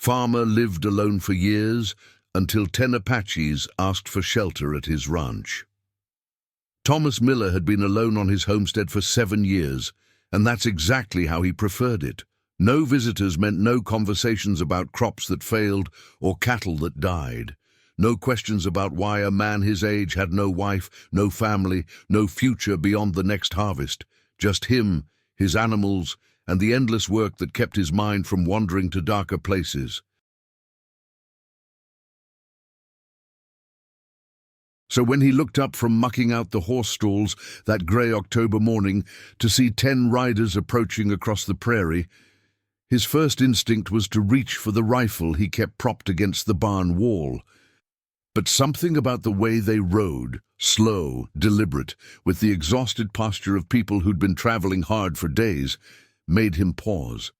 Farmer lived alone for years until 10 Apaches asked for shelter at his ranch. Thomas Miller had been alone on his homestead for 7 years, and that's exactly how he preferred it. No visitors meant no conversations about crops that failed or cattle that died. No questions about why a man his age had no wife, no family, no future beyond the next harvest. Just him, his animals, and the endless work that kept his mind from wandering to darker places. So when he looked up from mucking out the horse stalls that grey October morning to see 10 riders approaching across the prairie, his first instinct was to reach for the rifle he kept propped against the barn wall. But something about the way they rode, slow, deliberate, with the exhausted posture of people who'd been traveling hard for days, made him pause.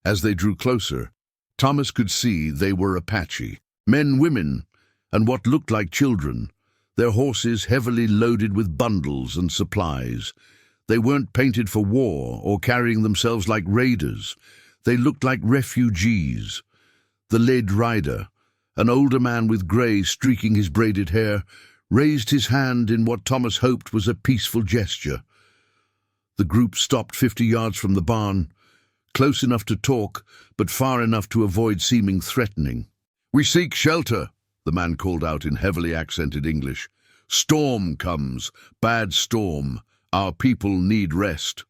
As they drew closer, Thomas could see they were Apache, men, women, and what looked like children, their horses heavily loaded with bundles and supplies. They weren't painted for war or carrying themselves like raiders. They looked like refugees. The lead rider, an older man with grey streaking his braided hair, raised his hand in what Thomas hoped was a peaceful gesture. The group stopped 50 yards from the barn, close enough to talk, but far enough to avoid seeming threatening. "We seek shelter," the man called out in heavily accented English. "Storm comes, bad storm. Our people need rest."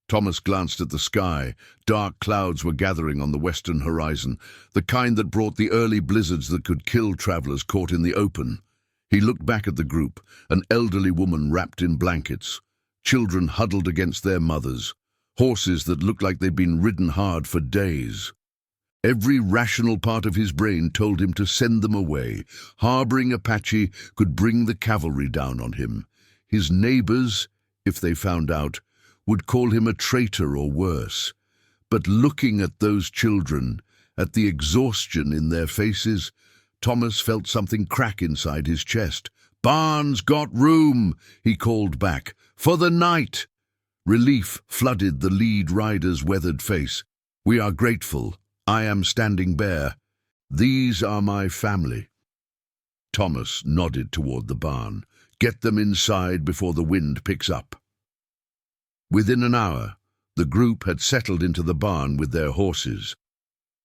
Thomas glanced at the sky. Dark clouds were gathering on the western horizon, the kind that brought the early blizzards that could kill travelers caught in the open. He looked back at the group, an elderly woman wrapped in blankets, children huddled against their mothers, horses that looked like they'd been ridden hard for days. Every rational part of his brain told him to send them away. Harboring Apache could bring the cavalry down on him. His neighbors, if they found out, would call him a traitor or worse. But looking at those children, at the exhaustion in their faces, Thomas felt something crack inside his chest. "Barn's got room," he called back. "For the night." Relief flooded the lead rider's weathered face. "We are grateful. I am Standing Bear. These are my family." Thomas nodded toward the barn. "Get them inside before the wind picks up." Within an hour, the group had settled into the barn with their horses.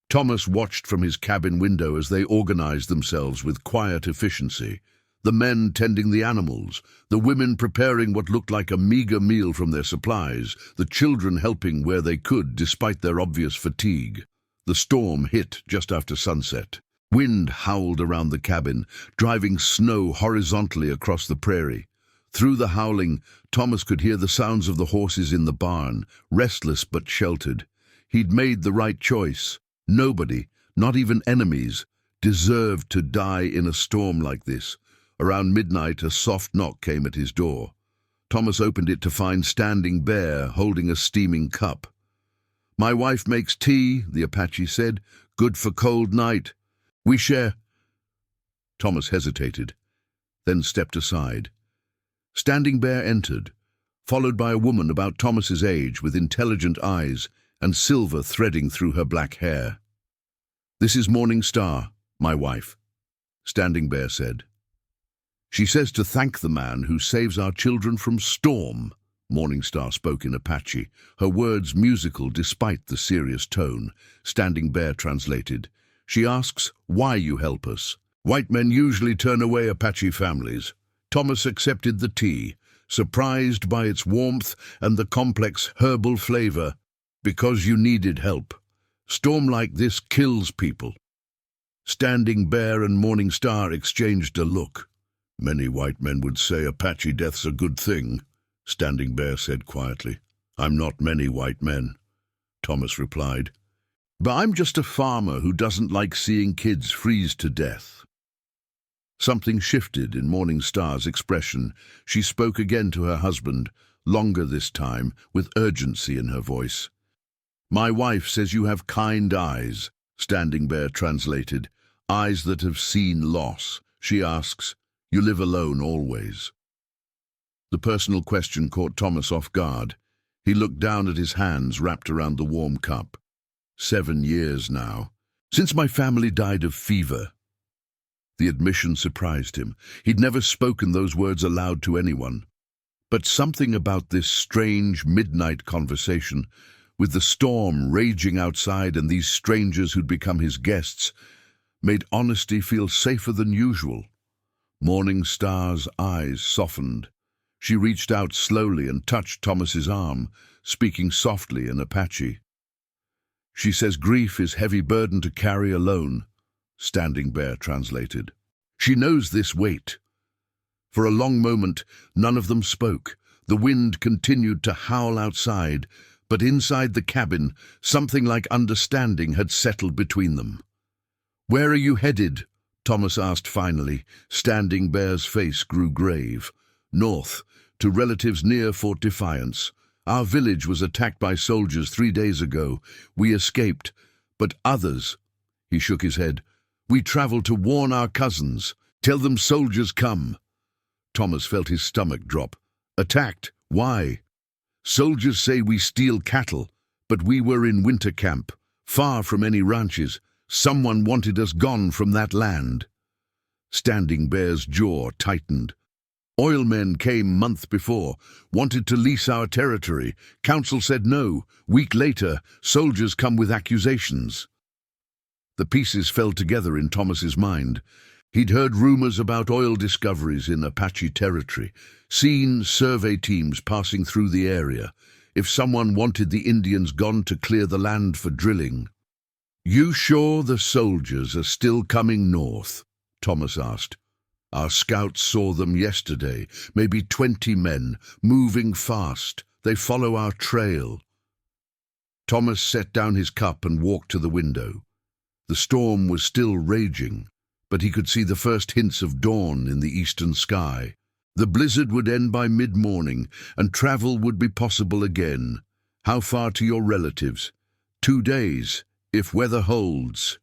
Thomas watched from his cabin window as they organized themselves with quiet efficiency. The men tending the animals, the women preparing what looked like a meager meal from their supplies, the children helping where they could despite their obvious fatigue. The storm hit just after sunset. Wind howled around the cabin, driving snow horizontally across the prairie. Through the howling, Thomas could hear the sounds of the horses in the barn, restless but sheltered. He'd made the right choice. Nobody, not even enemies, deserved to die in a storm like this. Around midnight, a soft knock came at his door. Thomas opened it to find Standing Bear holding a steaming cup. "My wife makes tea," the Apache said. "Good for cold night. We share." Thomas hesitated, then stepped aside. Standing Bear entered, followed by a woman about Thomas's age with intelligent eyes and silver threading through her black hair. "This is Morning Star, my wife," Standing Bear said. "She says to thank the man who saves our children from storm." Morning Star spoke in Apache, her words musical despite the serious tone. Standing Bear translated. "She asks why you help us. White men usually turn away Apache families." Thomas accepted the tea, surprised by its warmth and the complex herbal flavor. "Because you needed help. Storm like this kills people." Standing Bear and Morning Star exchanged a look. "Many white men would say Apache death's a good thing," Standing Bear said quietly. "I'm not many white men," Thomas replied. "But I'm just a farmer who doesn't like seeing kids freeze to death." Something shifted in Morning Star's expression. She spoke again to her husband, longer this time, with urgency in her voice. "My wife says you have kind eyes," Standing Bear translated. "Eyes that have seen loss." She asks, "You live alone always?" The personal question caught Thomas off guard. He looked down at his hands wrapped around the warm cup. 7 years now. "Since my family died of fever." The admission surprised him. He'd never spoken those words aloud to anyone. But something about this strange midnight conversation, with the storm raging outside and these strangers who'd become his guests, made honesty feel safer than usual. Morning Star's eyes softened. She reached out slowly and touched Thomas's arm, speaking softly in Apache. "She says grief is heavy burden to carry alone," Standing Bear translated. "She knows this weight." For a long moment, none of them spoke. The wind continued to howl outside, but inside the cabin, something like understanding had settled between them. "Where are you headed?" Thomas asked finally. Standing Bear's face grew grave. "North, to relatives near Fort Defiance. Our village was attacked by soldiers 3 days ago. We escaped, but others—" He shook his head. "We traveled to warn our cousins. Tell them soldiers come." Thomas felt his stomach drop. "Attacked? Why?" "Soldiers say we steal cattle, but we were in winter camp, far from any ranches. Someone wanted us gone from that land." Standing Bear's jaw tightened. "Oilmen came month before, wanted to lease our territory. Council said no. Week later, soldiers come with accusations." The pieces fell together in Thomas's mind. He'd heard rumors about oil discoveries in Apache territory, seen survey teams passing through the area. If someone wanted the Indians gone to clear the land for drilling. "You sure the soldiers are still coming north?" Thomas asked. "Our scouts saw them yesterday, maybe 20 men, moving fast. They follow our trail." Thomas set down his cup and walked to the window. The storm was still raging, but he could see the first hints of dawn in the eastern sky. The blizzard would end by mid-morning, and travel would be possible again. How far to your relatives? 2 days, if weather holds.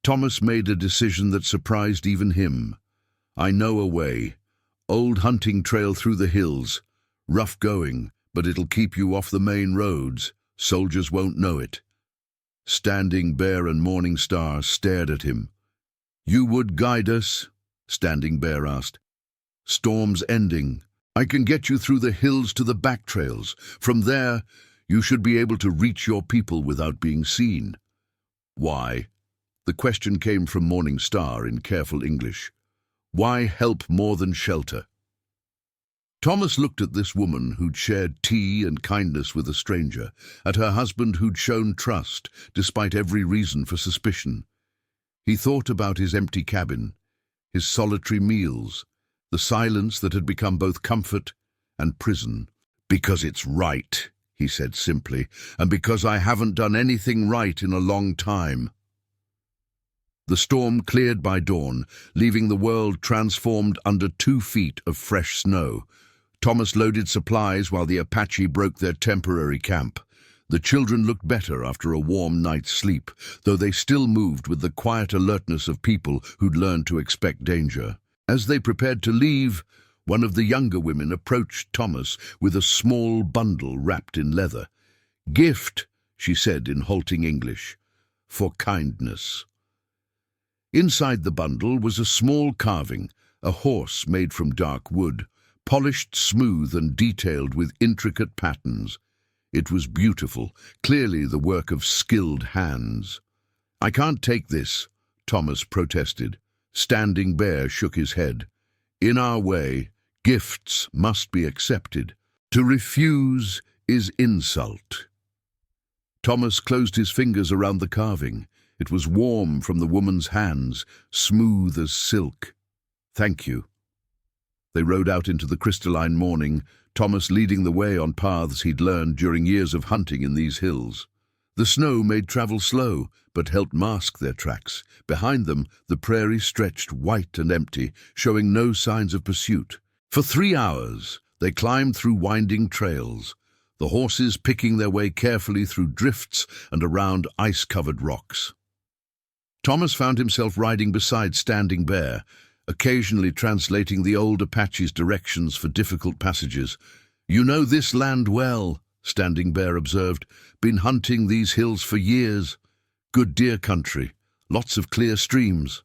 Thomas made a decision that surprised even him. "I know a way. Old hunting trail through the hills. Rough going, but it'll keep you off the main roads. Soldiers won't know it." Standing Bear and Morning Star stared at him. "You would guide us?" Standing Bear asked. "Storm's ending. I can get you through the hills to the back trails. From there, you should be able to reach your people without being seen." "Why?" The question came from Morning Star in careful English. "Why help more than shelter?" Thomas looked at this woman who'd shared tea and kindness with a stranger, at her husband who'd shown trust, despite every reason for suspicion. He thought about his empty cabin, his solitary meals, the silence that had become both comfort and prison. "Because it's right," he said simply, "and because I haven't done anything right in a long time." The storm cleared by dawn, leaving the world transformed under 2 feet of fresh snow. Thomas loaded supplies while the Apache broke their temporary camp. The children looked better after a warm night's sleep, though they still moved with the quiet alertness of people who'd learned to expect danger. As they prepared to leave, one of the younger women approached Thomas with a small bundle wrapped in leather. "Gift," she said in halting English, "for kindness." Inside the bundle was a small carving, a horse made from dark wood, polished smooth and detailed with intricate patterns. It was beautiful, clearly the work of skilled hands. "I can't take this," Thomas protested. Standing Bear shook his head. "In our way, gifts must be accepted. To refuse is insult." Thomas closed his fingers around the carving. It was warm from the woman's hands, smooth as silk. "Thank you." They rode out into the crystalline morning, Thomas leading the way on paths he'd learned during years of hunting in these hills. The snow made travel slow, but helped mask their tracks. Behind them, the prairie stretched white and empty, showing no signs of pursuit. For 3 hours, they climbed through winding trails, the horses picking their way carefully through drifts and around ice-covered rocks. Thomas found himself riding beside Standing Bear, occasionally translating the old Apache's directions for difficult passages. "You know this land well," Standing Bear observed. "Been hunting these hills for years. Good deer country. Lots of clear streams.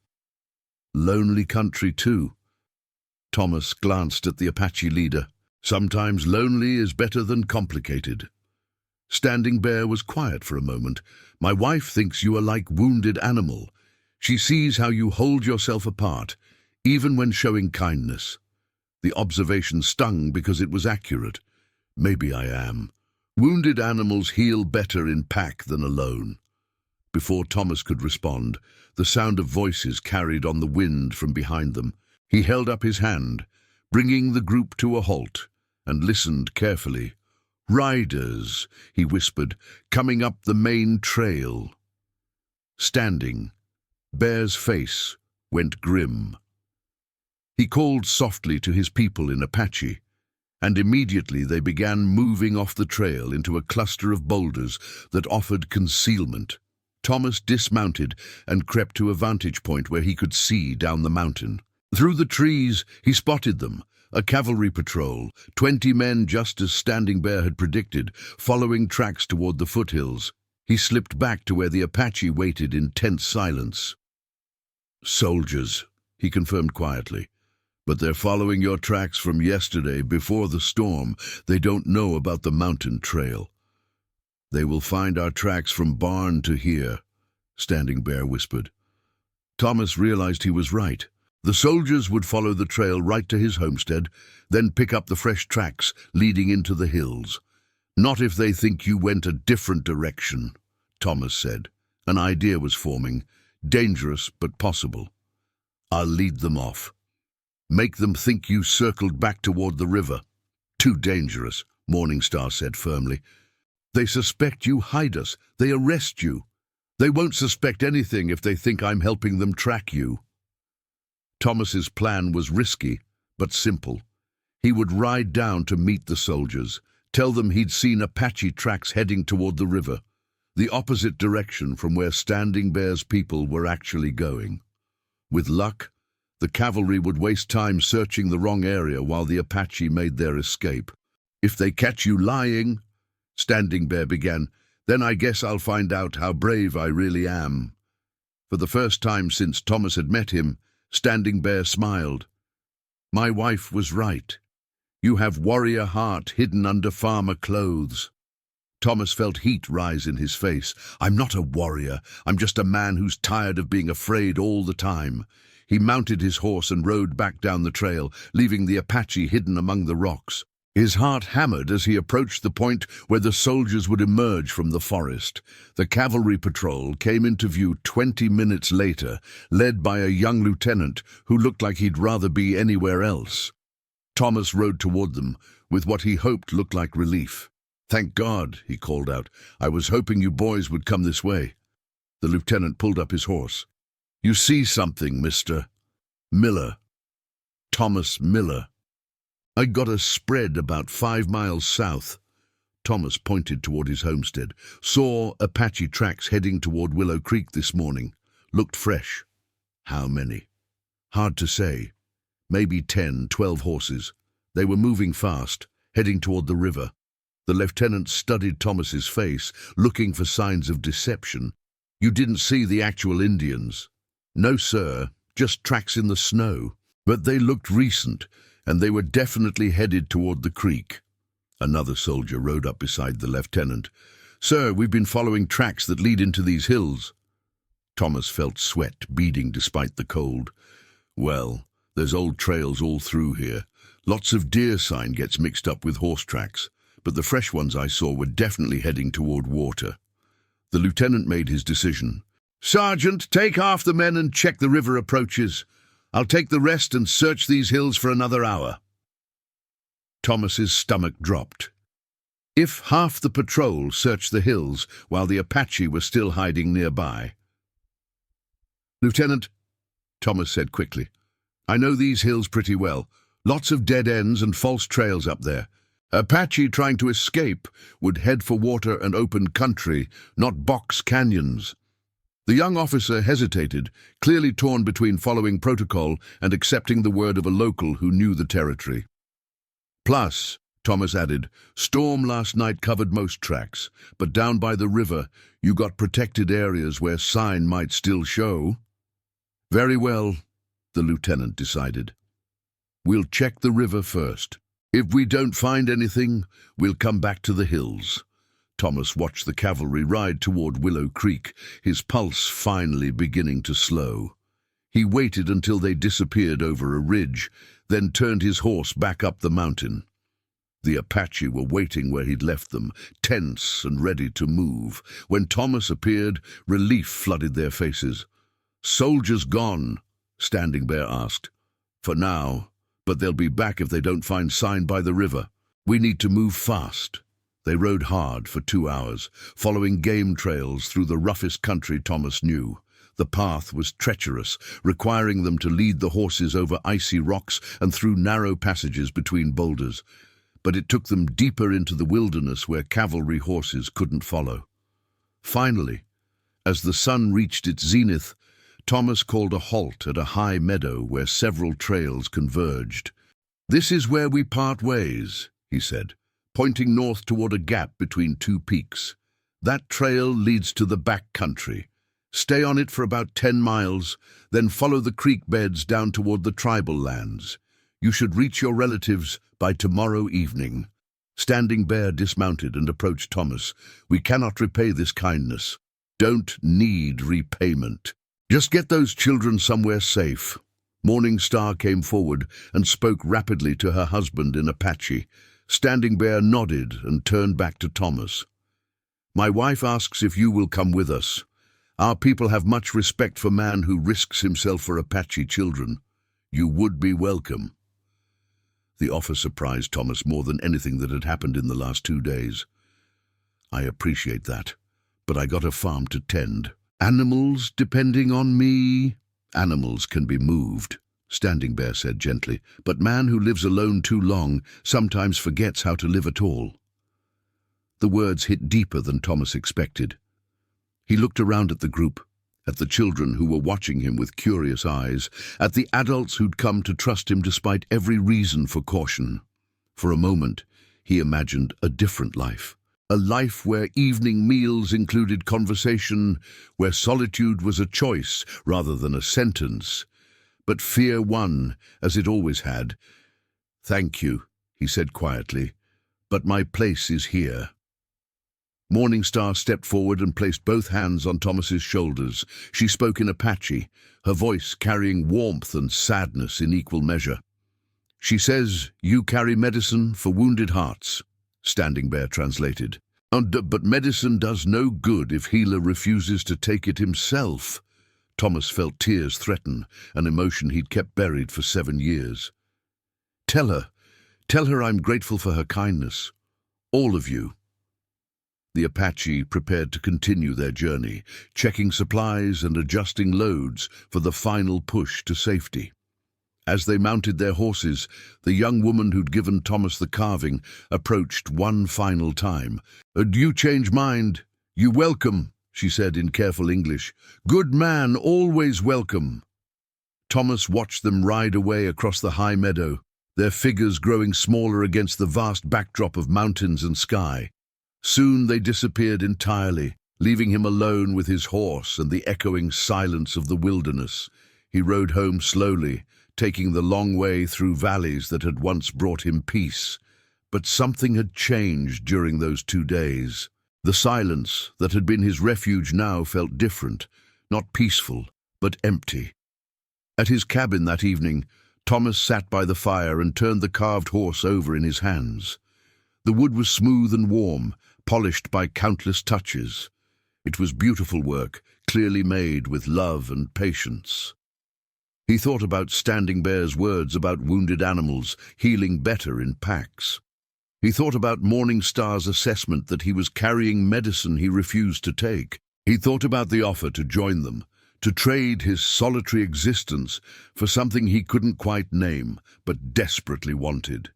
Lonely country, too. Thomas glanced at the Apache leader. Sometimes lonely is better than complicated. Standing Bear was quiet for a moment. My wife thinks you are like wounded animal. She sees how you hold yourself apart, even when showing kindness. The observation stung because it was accurate. Maybe I am. Wounded animals heal better in pack than alone. Before Thomas could respond, the sound of voices carried on the wind from behind them. He held up his hand, bringing the group to a halt, and listened carefully. "Riders," he whispered, "coming up the main trail." Standing, Bear's face went grim. He called softly to his people in Apache, and immediately they began moving off the trail into a cluster of boulders that offered concealment. Thomas dismounted and crept to a vantage point where he could see down the mountain. Through the trees, he spotted them, a cavalry patrol, 20 men just as Standing Bear had predicted, following tracks toward the foothills. He slipped back to where the Apache waited in tense silence. "Soldiers," he confirmed quietly. "But they're following your tracks from yesterday before the storm. They don't know about the mountain trail." "They will find our tracks from barn to here," Standing Bear whispered. Thomas realized he was right. The soldiers would follow the trail right to his homestead, then pick up the fresh tracks leading into the hills. "Not if they think you went a different direction," Thomas said. An idea was forming, dangerous but possible. "I'll lead them off. Make them think you circled back toward the river." "Too dangerous," Morningstar said firmly. "They suspect you hide us. They arrest you. They won't suspect anything if they think I'm helping them track you." Thomas's plan was risky, but simple. He would ride down to meet the soldiers, tell them he'd seen Apache tracks heading toward the river, the opposite direction from where Standing Bear's people were actually going. With luck, the cavalry would waste time searching the wrong area while the Apache made their escape. "If they catch you lying," Standing Bear began, "then I guess I'll find out how brave I really am." For the first time since Thomas had met him, Standing Bear smiled. "My wife was right. You have warrior heart hidden under farmer clothes." Thomas felt heat rise in his face. "I'm not a warrior. I'm just a man who's tired of being afraid all the time." He mounted his horse and rode back down the trail, leaving the Apache hidden among the rocks. His heart hammered as he approached the point where the soldiers would emerge from the forest. The cavalry patrol came into view 20 minutes later, led by a young lieutenant who looked like he'd rather be anywhere else. Thomas rode toward them with what he hoped looked like relief. "Thank God," he called out. "I was hoping you boys would come this way." The lieutenant pulled up his horse. "You see something, Mr. Miller." "Thomas Miller." "I got a spread about 5 miles south." Thomas pointed toward his homestead. "Saw Apache tracks heading toward Willow Creek this morning. Looked fresh." "How many?" "Hard to say. Maybe 10, 12 horses. They were moving fast, heading toward the river." The lieutenant studied Thomas's face, looking for signs of deception. "You didn't see the actual Indians?" "No, sir. Just tracks in the snow. But they looked recent, and they were definitely headed toward the creek." Another soldier rode up beside the lieutenant. "Sir, we've been following tracks that lead into these hills." Thomas felt sweat beading despite the cold. "Well, there's old trails all through here. Lots of deer sign gets mixed up with horse tracks, but the fresh ones I saw were definitely heading toward water." The lieutenant made his decision. "Sergeant, take half the men and check the river approaches. I'll take the rest and search these hills for another hour." Thomas's stomach dropped. If half the patrol searched the hills while the Apache were still hiding nearby. "Lieutenant," Thomas said quickly, "I know these hills pretty well. Lots of dead ends and false trails up there. Apache trying to escape would head for water and open country, not box canyons." The young officer hesitated, clearly torn between following protocol and accepting the word of a local who knew the territory. "Plus," Thomas added, "Storm last night covered most tracks, but down by the river you got protected areas where sign might still show." "Very well," the lieutenant decided. "We'll check the river first. If we don't find anything, we'll come back to the hills." Thomas watched the cavalry ride toward Willow Creek, his pulse finally beginning to slow. He waited until they disappeared over a ridge, then turned his horse back up the mountain. The Apache were waiting where he'd left them, tense and ready to move. When Thomas appeared, relief flooded their faces. "Soldiers gone?" Standing Bear asked. "For now, but they'll be back if they don't find sign by the river. We need to move fast." They rode hard for 2 hours, following game trails through the roughest country Thomas knew. The path was treacherous, requiring them to lead the horses over icy rocks and through narrow passages between boulders. But it took them deeper into the wilderness where cavalry horses couldn't follow. Finally, as the sun reached its zenith, Thomas called a halt at a high meadow where several trails converged. "This is where we part ways," he said, pointing north toward a gap between two peaks. "That trail leads to the back country. Stay on it for about 10 miles, then follow the creek beds down toward the tribal lands. You should reach your relatives by tomorrow evening." Standing Bear dismounted and approached Thomas. "We cannot repay this kindness." "Don't need repayment. Just get those children somewhere safe." Morning Star came forward and spoke rapidly to her husband in Apache. Standing Bear nodded and turned back to Thomas. "My wife asks if you will come with us. Our people have much respect for man who risks himself for Apache children. You would be welcome." The offer surprised Thomas more than anything that had happened in the last 2 days. "I appreciate that, but I got a farm to tend. Animals depending on me." "Animals can be moved," Standing Bear said gently, "but man who lives alone too long sometimes forgets how to live at all." The words hit deeper than Thomas expected. He looked around at the group, at the children who were watching him with curious eyes, at the adults who'd come to trust him despite every reason for caution. For a moment, he imagined a different life. A life where evening meals included conversation, where solitude was a choice rather than a sentence. But fear won, as it always had. "Thank you," he said quietly, "but my place is here." Morning Star stepped forward and placed both hands on Thomas's shoulders. She spoke in Apache, her voice carrying warmth and sadness in equal measure. "She says you carry medicine for wounded hearts," Standing Bear translated. But medicine does no good if healer refuses to take it himself." Thomas felt tears threaten, an emotion he'd kept buried for 7 years. Tell her I'm grateful for her kindness. All of you." The Apache prepared to continue their journey, checking supplies and adjusting loads for the final push to safety. As they mounted their horses, the young woman who'd given Thomas the carving approached one final time. "Do you change mind? You welcome," she said in careful English. "Good man, always welcome." Thomas watched them ride away across the high meadow, their figures growing smaller against the vast backdrop of mountains and sky. Soon they disappeared entirely, leaving him alone with his horse and the echoing silence of the wilderness. He rode home slowly, taking the long way through valleys that had once brought him peace. But something had changed during those 2 days. The silence that had been his refuge now felt different, not peaceful, but empty. At his cabin that evening, Thomas sat by the fire and turned the carved horse over in his hands. The wood was smooth and warm, polished by countless touches. It was beautiful work, clearly made with love and patience. He thought about Standing Bear's words about wounded animals healing better in packs. He thought about Morning Star's assessment that he was carrying medicine he refused to take. He thought about the offer to join them, to trade his solitary existence for something he couldn't quite name, but desperately wanted.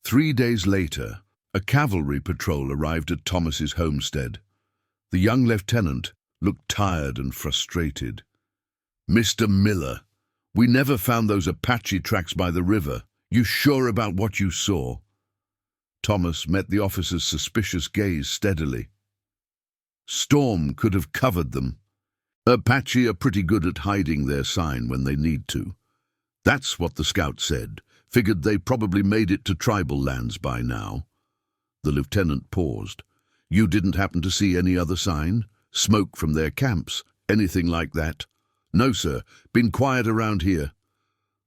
3 days later, a cavalry patrol arrived at Thomas's homestead. The young lieutenant looked tired and frustrated. "Mr. Miller, we never found those Apache tracks by the river. You sure about what you saw?" Thomas met the officer's suspicious gaze steadily. Storm could have covered them. Apache are pretty good at hiding their sign when they need to. That's what the scout said. Figured they probably made it to tribal lands by now. The lieutenant paused. You didn't happen to see any other sign? Smoke from their camps? Anything like that? No, sir. Been quiet around here.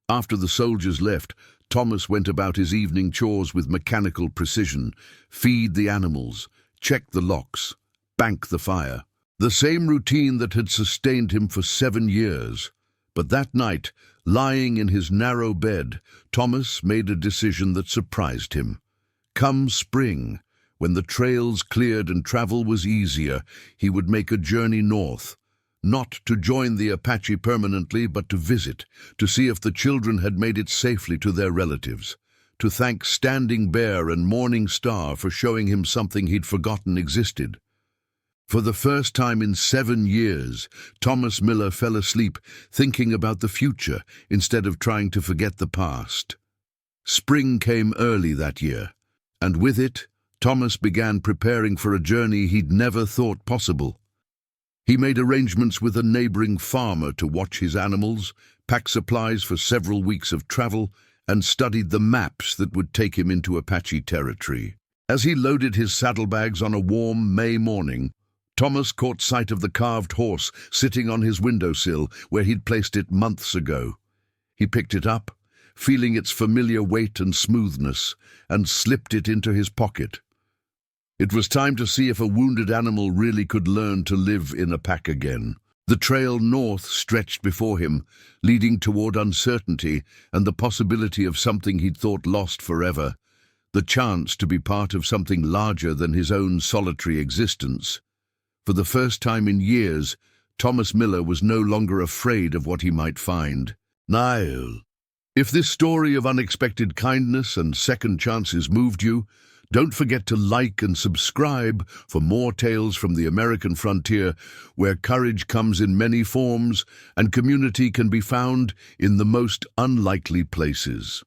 After the soldiers left, Thomas went about his evening chores with mechanical precision. Feed the animals, check the locks, bank the fire. The same routine that had sustained him for 7 years. But that night, lying in his narrow bed, Thomas made a decision that surprised him. Come spring, when the trails cleared and travel was easier, he would make a journey north. Not to join the Apache permanently, but to visit, to see if the children had made it safely to their relatives, to thank Standing Bear and Morning Star for showing him something he'd forgotten existed. For the first time in 7 years, Thomas Miller fell asleep thinking about the future instead of trying to forget the past. Spring came early that year, and with it, Thomas began preparing for a journey he'd never thought possible. He made arrangements with a neighboring farmer to watch his animals, pack supplies for several weeks of travel, and studied the maps that would take him into Apache territory. As he loaded his saddlebags on a warm May morning, Thomas caught sight of the carved horse sitting on his windowsill where he'd placed it months ago. He picked it up, feeling its familiar weight and smoothness, and slipped it into his pocket. It was time to see if a wounded animal really could learn to live in a pack again. The trail north stretched before him, leading toward uncertainty and the possibility of something he'd thought lost forever, the chance to be part of something larger than his own solitary existence. For the first time in years, Thomas Miller was no longer afraid of what he might find. Niall, if this story of unexpected kindness and second chances moved you, don't forget to like and subscribe for more tales from the American frontier, where courage comes in many forms and community can be found in the most unlikely places.